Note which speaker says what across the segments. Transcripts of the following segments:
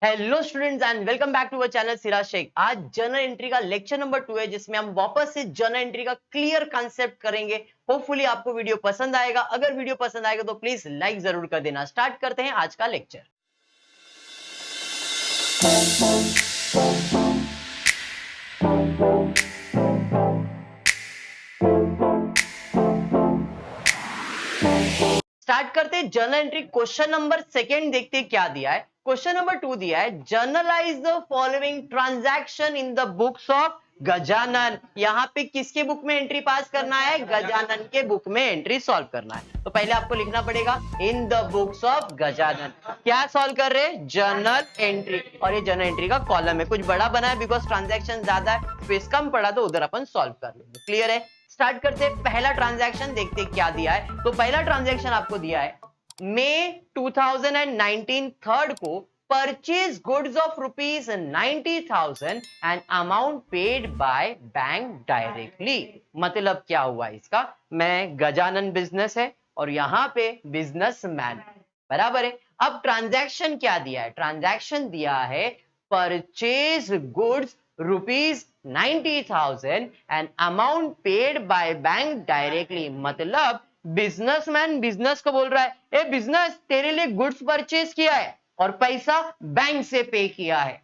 Speaker 1: Hello students and welcome back to our channel Siraj Shaikh. आज journal entry का lecture number 2 है जिसमें हम वापस से जर्नल एंट्री का क्लियर कांसेप्ट करेंगे। होपफुली आपको वीडियो पसंद आएगा। अगर वीडियो पसंद आएगा तो प्लीज लाइक जरूर कर देना। स्टार्ट करते हैं आज का लेक्चर। स्टार्ट करते हैं जर्नल एंट्री। क्वेश्चन नंबर 2 देखते हैं क्या दिया है। क्वेश्चन नंबर 2 दिया है, generalized the following transaction in the books of Gajanan. यहाँ पे किसके बुक में एंट्री पास करना है? गजानन के बुक में एंट्री सॉल्व करना है। तो पहले आपको लिखना पड़ेगा in the books of Gajanan. क्या सॉल्व कर रहे हैं? Journal entry. और ये जर्नल एंट्री का कॉलम है, कुछ बड़ा बना है बिकॉज ट्रांजैक्शन ज्यादा है, स्पेस कम पड़ा तो उधर अपन सॉल्व कर लेंगे। क्लियर है? स्टार्ट करते हैं। पहला ट्रांजैक्शन देखते हैं क्या दिया है। तो पहला ट्रांजैक्शन आपको दिया है मई 2019 थर्ड को purchase goods of rupees 90,000 and amount paid by bank directly. मतलब क्या हुआ इसका? मैं गजानन बिजनेस है और यहाँ पे बिजनेसमैन, बराबर है। अब ट्रांजैक्शन क्या दिया है? ट्रांजैक्शन दिया है purchase goods rupees 90,000 and amount paid by bank directly. मतलब बिजनेसमैन बिजनेस को बोल रहा है, ए बिजनेस तेरे लिए गुड्स परचेज किया है और पैसा बैंक से पे किया है।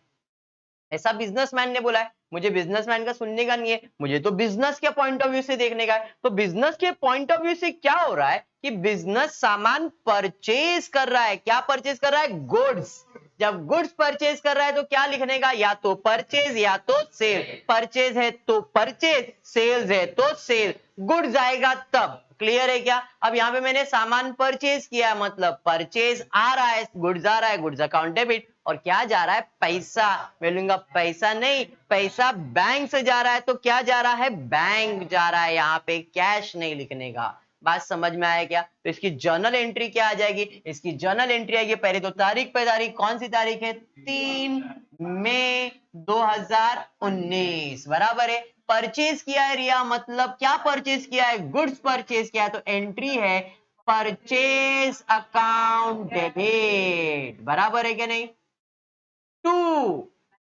Speaker 1: ऐसा बिजनेसमैन ने बोला है। मुझे बिजनेसमैन का सुनने का नहीं है, मुझे तो बिजनेस के पॉइंट ऑफ व्यू से देखने का है। तो बिजनेस के पॉइंट ऑफ व्यू से क्या हो रहा है कि बिजनेस सामान परचेज कर रहा है। क्या परचेज कर रहा है? गुड्स। जब गुड्स परचेज कर रहा है तो क्या लिखने का? या तो परचेज या तो सेल। परचेज है तो परचेज, सेल्स है तो सेल। गुड्स आएगा तब। क्लियर है क्या? अब यहाँ पे मैंने सामान परचेज किया, मतलब परचेज आ रहा है, गुड्स आ रहा है, गुड्स अकाउंट डेबिट। और क्या जा रहा है? पैसा। मैं लूंगा पैसा नहीं, पैसा बैंक से जा रहा है तो क्या जा रहा है? बैंक जा रहा है। यहाँ पे कैश नहीं लिखने का। बात समझ में आया क्या? तो इसकी जर्नल एंट्री क्या आ जाएगी? इसकी जर्नल एंट्री आएगी पहले तो तारीख पे तारीख। कौन सी तारीख है? 3 मई 2019, बराबर है। परचेज किया है रिया, मतलब क्या परचेज किया है? गुड्स परचेज किया है। तो एंट्री है परचेज अकाउंट डेबिट, बराबर है क्या नहीं? 2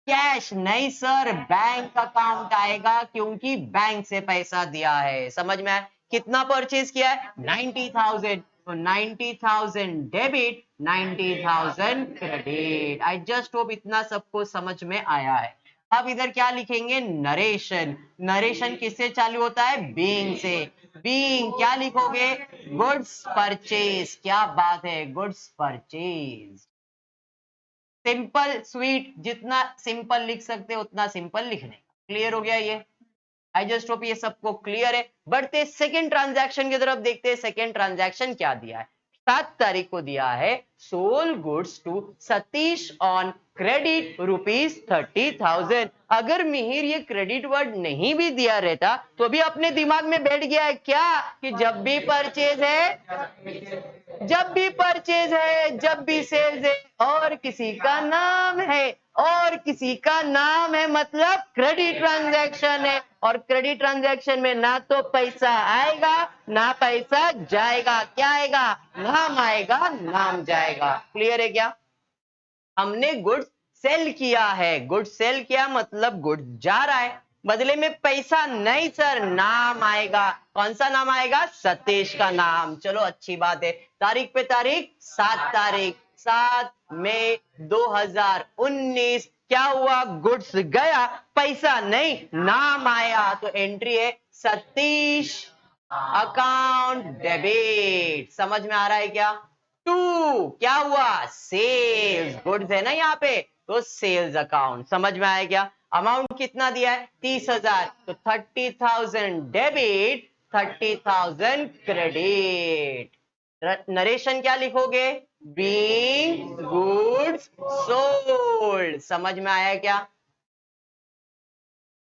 Speaker 1: कैश नहीं सर, बैंक अकाउंट आएगा क्योंकि बैंक से पैसा दिया है। समझ में आया? कितना परचेज किया है? 90,000। तो 90,000 debit, 90,000 credit. I just hope इतना सबको समझ में आया है। अब इधर क्या लिखेंगे? नरेशन। नरेशन किससे चालू होता है? बीइंग से। बीइंग क्या लिखोगे? Goods purchase. क्या बात है, गुड्स परचेज। सिंपल स्वीट, जितना सिंपल लिख सकते हो उतना सिंपल लिखने का। क्लियर हो गया ये? आई जस्ट होप ये सबको क्लियर है। बढ़ते सेकंड ट्रांजैक्शन की तरफ देखते हैं। सेकंड ट्रांजैक्शन क्या दिया है? 7 तारीख को दिया है sold goods to Satish on credit rupees 30,000। अगर मिहिर ये क्रेडिट वर्ड नहीं भी दिया रहता तो अभी अपने दिमाग में बैठ गया है क्या कि जब भी परचेज है, जब भी परचेज है, जब भी सेल्स है और किसी का नाम है, और किसी का नाम है मतलब क्रेडिट ट्रांजैक्शन है। और क्रेडिट ट्रांजैक्शन में ना तो पैसा आएगा ना पैसा जाएगा। क्या आएगा? नाम आएगा, नाम जाएगा। क्लियर है क्या? हमने गुड्स सेल किया है, गुड्स सेल किया मतलब गुड्स जा रहा है, बदले में पैसा नहीं सर, नाम आएगा। कौन सा नाम आएगा? सतीश का नाम। चलो अच्छी बात है। तारीख पे तारीख 7 तारीख, 7 मई 2019। क्या हुआ? गुड्स गया, पैसा नहीं, नाम आया। तो एंट्री है सतीश अकाउंट डेबिट। समझ में आ रहा है क्या? 2 क्या हुआ? सेल्स। गुड्स है ना यहाँ पे, तो सेल्स अकाउंट। समझ में आया क्या? अमाउंट कितना दिया है? 30,000। तो 30,000 डेबिट, 30,000 क्रेडिट। नरेशन क्या लिखोगे? Being goods sold. समझ में आया क्या?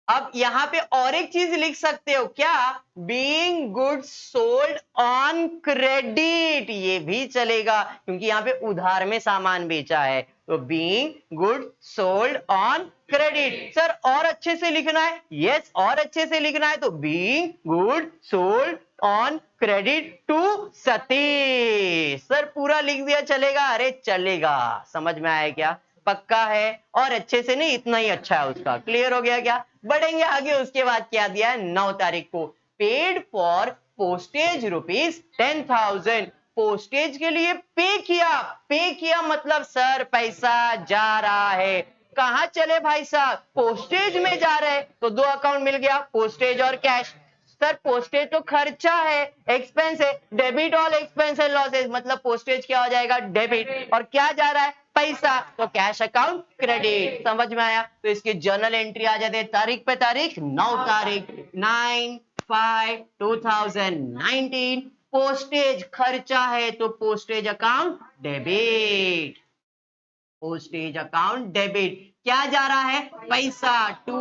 Speaker 1: अब यहां पे और एक चीज लिख सकते हो क्या? Being goods sold on credit, ये भी चलेगा क्योंकि यहाँ पे उधार में सामान बेचा है। तो being good sold on credit. Sir और अच्छे से लिखना है? यस, और अच्छे से लिखना है तो being good sold on credit to Satish. Sir पूरा लिख दिया चलेगा? अरे चलेगा। समझ में आया क्या? पक्का है और अच्छे से नहीं, इतना ही अच्छा है उसका। क्लियर हो गया क्या? बढ़ेंगे आगे, उसके बाद क्या दिया है 9 तारीख को, पेड फॉर पोस्टेज ₹10,000, पोस्टेज के लिए पे किया मतलब सर पैसा जा रहा है, कहां चले भाई साहब, पोस्टेज में जा रहे, तो दो अकाउंट मिल गया, पोस्टेज और कैश। सर पोस्टेज तो खर्चा है, एक्सपेंस है, debit all expense and losses, मतलब पोस्टेज क्या हो जाएगा, डेबिट, और क्या जा रहा है, पैसा, तो कैश अकाउंट क्रेडिट। समझ में आया? तो इसकी जर्नल एंट्री आ जाते हैं तारीख पे तारीख, 9 तारीख 9/5/2019, पोस्टेज खर्चा है तो postage account debit, postage account debit, क्या जा रहा है, पैसा, टू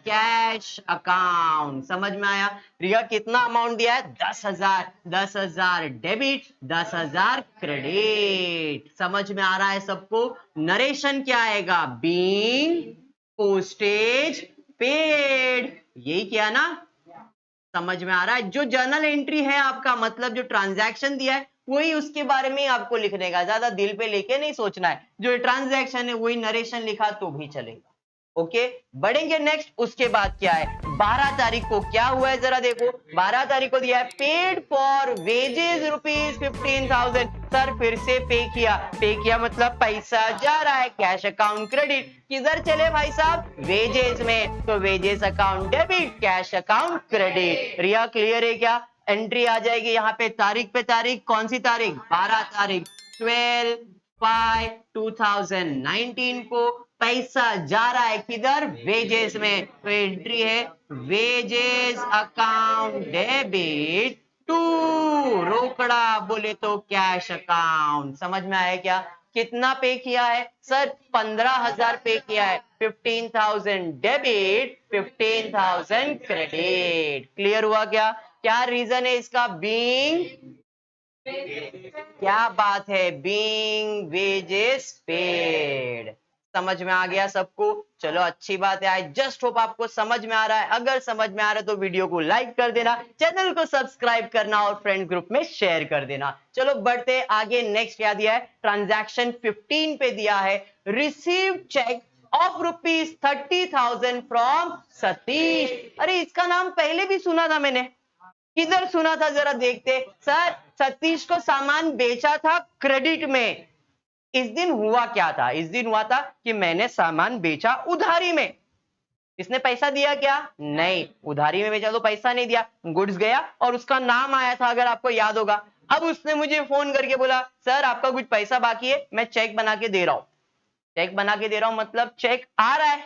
Speaker 1: कैश अकाउंट। समझ में आया? रिया कितना अमाउंट दिया है, 10,000, 10,000 डेबिट, 10,000 क्रेडिट। समझ में आ रहा है सबको? नरेशन क्या आएगा, बीइंग पोस्टेज पेड, यही किया ना? समझ में आ रहा है? जो जर्नल एंट्री है आपका, मतलब जो ट्रांजैक्शन दिया है वही उसके बारे में आपको लिखने का, ज्यादा दिल पे लेके नहीं सोचना है, जो ट्रांजैक्शन है वही नरेशन लिखा तो भी चलेगा। ओके, बढ़ेंगे नेक्स्ट। उसके बाद क्या है, 12 तारीख को क्या हुआ है जरा देखो, 12 तारीख को दिया है पेड फॉर वेजेस ₹15,000, सर फिर से पे किया मतलब पैसा जा रहा है, कैश अकाउंट क्रेडिट, किधर चले भाई साहब, वेजेस में, तो wages account debit, cash account credit. Riya clear है क्या? एंट्री आ जाएगी यहाँ पे तारीख पे तारीख, कौन सी तारीख, 12 तारीख 12/5/2019 को पैसा जा रहा है किधर, वेजेस में, तो एंट्री है वेजेस अकाउंट डेबिट टू रोकड़ा बोले तो कैश अकाउंट। समझ में आया क्या? कितना पे किया है सर, 15,000 पे किया है, 15,000 डेबिट, 15,000 क्रेडिट। क्लियर हुआ क्या? क्या रीजन है इसका, बीइंग, क्या बात है, बीइंग वेजेस पेड। समझ में आ गया सबको? चलो अच्छी बात है, आई जस्ट होप आपको समझ में आ रहा है। अगर समझ में आ रहा है तो वीडियो को लाइक कर देना, चैनल को सब्सक्राइब करना और फ्रेंड ग्रुप में शेयर कर देना। चलो बढ़ते आगे, नेक्स्ट क्या दिया है, ट्रांजैक्शन 15 पे दिया है, receive cheque of ₹30,000 from Satish. अरे इसका नाम पहले भी सुना था मैंने, किधर सुना था जरा देखते। सर सतीश को सामान बेचा था क्रेडिट में, इस दिन हुआ क्या था, इस दिन हुआ था कि मैंने सामान बेचा उधारी में, इसने पैसा दिया क्या, नहीं, उधारी में बेचा तो पैसा नहीं दिया, गुड्स गया और उसका नाम आया था, अगर आपको याद होगा। अब उसने मुझे फोन करके बोला सर आपका कुछ पैसा बाकी है, मैं चेक बना के दे रहा हूं, चेक बना के दे रहा हूं मतलब चेक आ रहा है,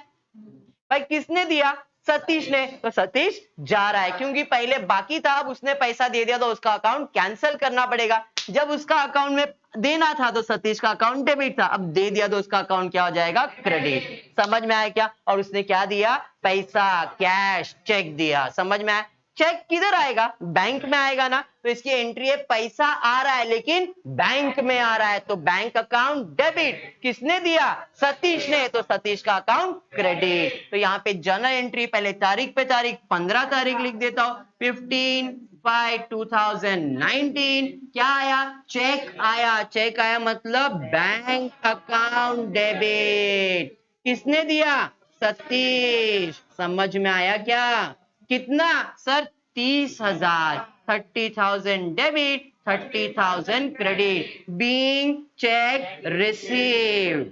Speaker 1: भाई किसने दिया, सतीश ने, तो सतीश जा रहा है, क्योंकि पहले बाकी था, अब उसने पैसा दे दिया तो उसका अकाउंट कैंसिल करना पड़ेगा। जब उसका अकाउंट में देना था तो सतीश का अकाउंट डेबिट था, अब दे दिया तो उसका अकाउंट क्या हो जाएगा, क्रेडिट। समझ में आया क्या? और उसने क्या दिया, पैसा, कैश, चेक दिया। समझ में आया? चेक किधर आएगा, बैंक में आएगा ना, तो इसकी एंट्री है पैसा आ रहा है लेकिन बैंक में आ रहा है, तो बैंक अकाउंट डेबिट, किसने दिया, सतीश ने, तो सतीश का अकाउंट क्रेडिट। तो यहाँ पे जर्नल एंट्री पहले तारीख पे तारीख 15 तारीख लिख देता हूं, 15/5/2019, क्या आया, चेक आया, चेक आया मतलब बैंक अकाउंट डेबिट, किसने दिया, सतीश। समझ में आया क्या? कितना sir, 30,000, 30,000 debit, 30,000 credit, being check received.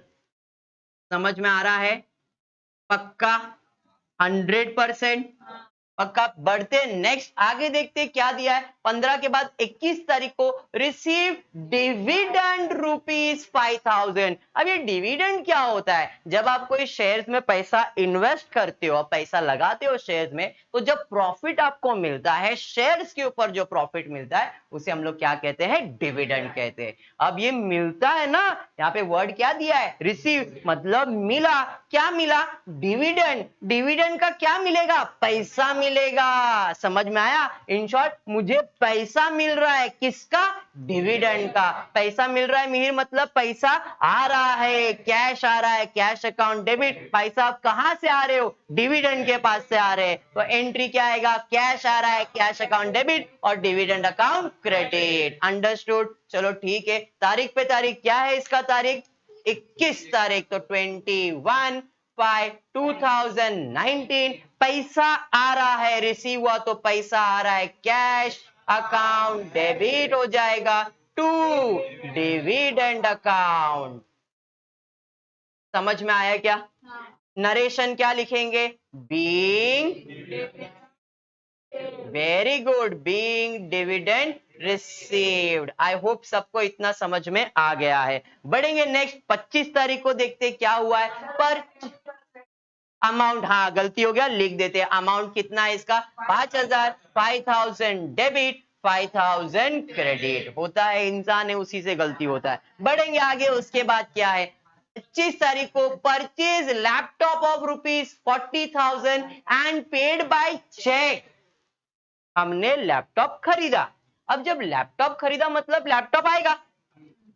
Speaker 1: समझ में आ रहा है? पक्का 100% पक्का। बढ़ते नेक्स्ट आगे देखते क्या दिया है, 15 के बाद 21 तारीख को रिसीव डिविडेंड ₹5,000। अब ये डिविडेंड क्या होता है, जब आप कोई शेयर्स में पैसा इन्वेस्ट करते हो, पैसा लगाते हो शेयर्स में, तो जब प्रॉफिट आपको मिलता है, शेयर्स के ऊपर जो प्रॉफिट मिलता है उसे हम लोग क्या कहते हैं, डिविडेंड कहते हैं। अब ये मिलता है ना, यहाँ पे वर्ड क्या दिया है, रिसीव, मतलब मिला, क्या मिला, डिविडेंड, डिविडेंड का क्या मिलेगा, पैसा मिलेगा। समझ में आया? इन शॉर्ट मुझे पैसा मिल रहा है, किसका, डिविडेंड का। पैसा मिल रहा है मिहिर मतलब पैसा आ रहा है, कैश आ रहा है, कैश अकाउंट डेबिट। भाई साहब कहां से आ रहे हो, डिविडेंड के पास से आ रहे हैं, तो एंट्री क्या आएगा, कैश आ रहा है, कैश अकाउंट डेबिट और डिविडेंड अकाउंट क्रेडिट। अंडरस्टूड? चलो ठीक है, तारीख पे तारीख क्या है इसका, तारीख 21 तारीख, तो 21/5/2019 पैसा आ रहा है, रिसीव हुआ तो पैसा आ रहा है, कैश अकाउंट डेबिट हो जाएगा टू डिविडेंड अकाउंट। समझ में आया क्या? नरेशन क्या लिखेंगे? Being, very good, being dividend received. I hope सबको इतना समझ में आ गया है। बढ़ेंगे नेक्स्ट 25 तारीख को, देखते क्या हुआ है। पर अमाउंट, हाँ गलती हो गया, लिख देते हैं। अमाउंट कितना है इसका? 5000, 5000 डेबिट, 5000 क्रेडिट। होता है, इंसान है, उसी से गलती होता है। बढ़ेंगे आगे, उसके बाद क्या है? 25 तारीख को purchase laptop of ₹40,000 and paid by cheque. हमने लैपटॉप खरीदा। अब जब लैपटॉप खरीदा मतलब लैपटॉप आएगा,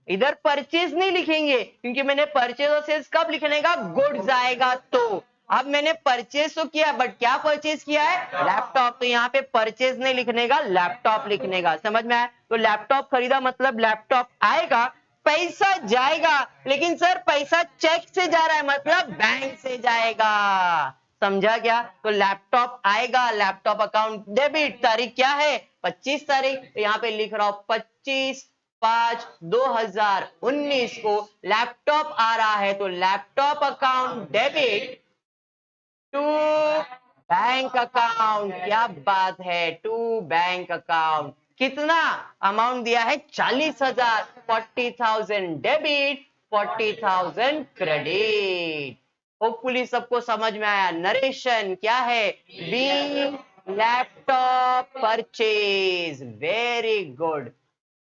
Speaker 1: इधर परचेज नहीं लिखेंगे क्योंकि मैंने परचेज और सेल्स कब लिखने का? गुड्स आएगा तो। अब मैंने परचेज तो किया, बट क्या परचेज किया है? लैपटॉप। तो यहाँ पे परचेज नहीं लिखने का, लैपटॉप लिखने का। समझ में आया? तो लैपटॉप खरीदा मतलब लैपटॉप आएगा, पैसा जाएगा, लेकिन सर पैसा चेक से जा रहा है मतलब बैंक से जाएगा। समझा क्या? तो लैपटॉप आएगा, लैपटॉप अकाउंट डेबिट। तारीख क्या है? 25 तारीख। तो यहाँ पे लिख रहा हूं 25/5/2019 को लैपटॉप आ रहा है, तो laptop account debit to bank account. क्या बात है, टू बैंक अकाउंट। कितना अमाउंट दिया है? 40,000, 40,000 डेबिट, 40,000 क्रेडिट। होपफुली सबको समझ में आया। नरेशन क्या है? Being laptop purchase. Very good.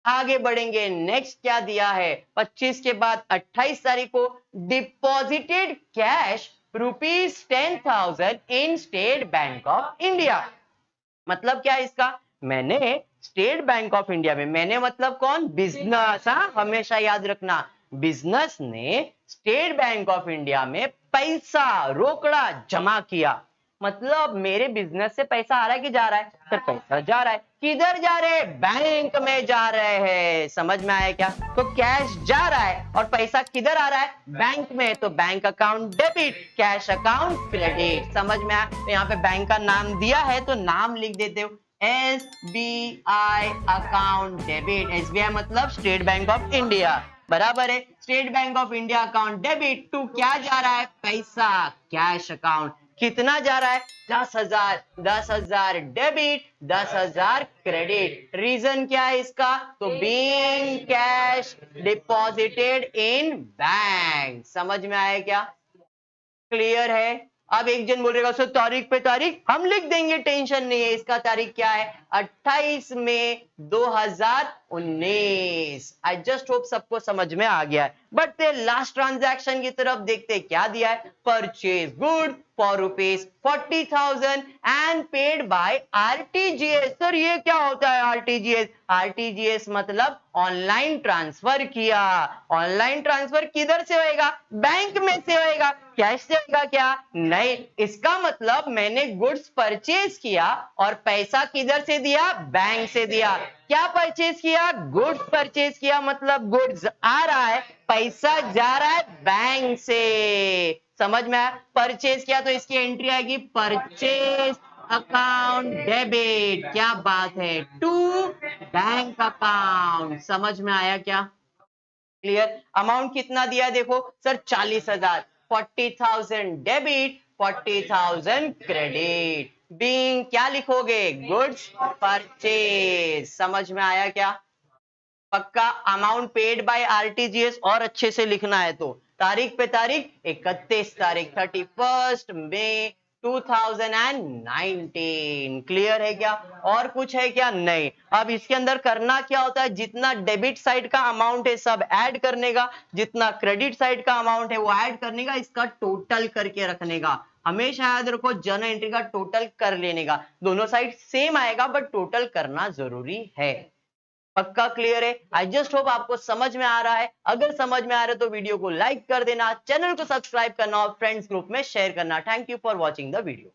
Speaker 1: आगे बढ़ेंगे, नेक्स्ट क्या दिया है? 25 के बाद 28 तारीख को deposited cash ₹10,000 in state Bank of India. मतलब क्या है इसका? मैंने स्टेट बैंक ऑफ इंडिया में, मैंने मतलब कौन? बिजनेस। हाँ, हमेशा याद रखना, बिजनेस ने स्टेट बैंक ऑफ इंडिया में पैसा रोकड़ा जमा किया। मतलब मेरे बिजनेस से पैसा आ रहा है कि जा रहा है? सर पैसा जा रहा है। किधर जा रहे हैं? बैंक में जा रहे हैं। समझ में आया क्या? तो कैश जा रहा है और पैसा किधर आ रहा है? बैंक में। तो bank account debit, cash account credit. समझ में आया? तो यहाँ पे बैंक का नाम दिया है तो नाम लिख देते हो, SBI अकाउंट डेबिट। SBI मतलब स्टेट बैंक ऑफ इंडिया, बराबर है। State Bank of India account debit to क्या जा रहा है? पैसा, कैश अकाउंट। कितना जा रहा है? 10,000, 10,000 डेबिट, 10,000 क्रेडिट। रीजन क्या है इसका? तो being cash deposited in bank. समझ में आया क्या? क्लियर है? अब एक जन बोलेगा सर तारीख पे तारीख हम लिख देंगे, टेंशन नहीं है। इसका तारीख क्या है? 28 मई 2019। आई जस्ट होप सबको समझ में आ गया है। बट लास्ट ट्रांजैक्शन की तरफ देखते, क्या दिया है? Purchase good for ₹40,000 and paid bye RTGS। Sir ये क्या होता है RTGS? RTGS मतलब ऑनलाइन ट्रांसफर किया। ऑनलाइन ट्रांसफर किधर से होएगा? बैंक में से होएगा। कैश से होगा क्या? नहीं। इसका मतलब मैंने गुड्स परचेज किया और पैसा किधर से दिया? बैंक से दिया। क्या परचेज किया? गुड्स परचेज किया, मतलब गुड्स आ रहा है, पैसा जा रहा है बैंक से। समझ में आया? परचेज किया तो इसकी एंट्री आएगी परचेज अकाउंट डेबिट। क्या बात है, टू बैंक अकाउंट। समझ में आया क्या? क्लियर? अमाउंट कितना दिया देखो सर, 40,000, 40,000 डेबिट, 40,000 क्रेडिट। बीइंग क्या लिखोगे? Goods purchase. समझ में आया क्या? पक्का अमाउंट पेड बाय RTGS और अच्छे से लिखना है तो तारीख पे तारीख 31 तारीख 31 मई 2019। क्लियर है क्या? और कुछ है क्या? नहीं। अब इसके अंदर करना क्या होता है? जितना डेबिट साइड का अमाउंट है सब ऐड करने का, जितना क्रेडिट साइड का अमाउंट है वो ऐड करने का, इसका टोटल करके रखने का। हमेशा याद रखो जर्नल एंट्री का टोटल कर लेने का। दोनों साइड सेम आएगा बट टोटल करना जरूरी है। पक्का क्लियर है? आई जस्ट होप आपको समझ में आ रहा है। अगर समझ में आ रहा है तो वीडियो को लाइक कर देना, चैनल को सब्सक्राइब करना और फ्रेंड्स ग्रुप में शेयर करना। Thank you for watching the video.